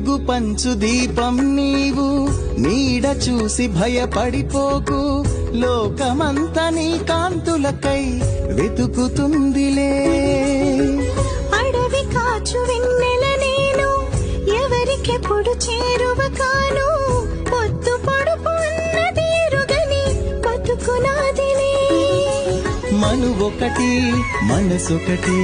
వెలుగు పంచు దీపం నీవు, నీడ చూసి భయపడిపోకు, లోకమంతా నీ కాంతులకై వెతుకుతుందిలే. అడవి కాచు వెన్నెల నేను, ఎవరికెప్పుడు చేరువ కాను, పొద్దు పొడుపు అన్నది ఎరుగని బతుకునాదిలే. మనువొకటి మనసొకటి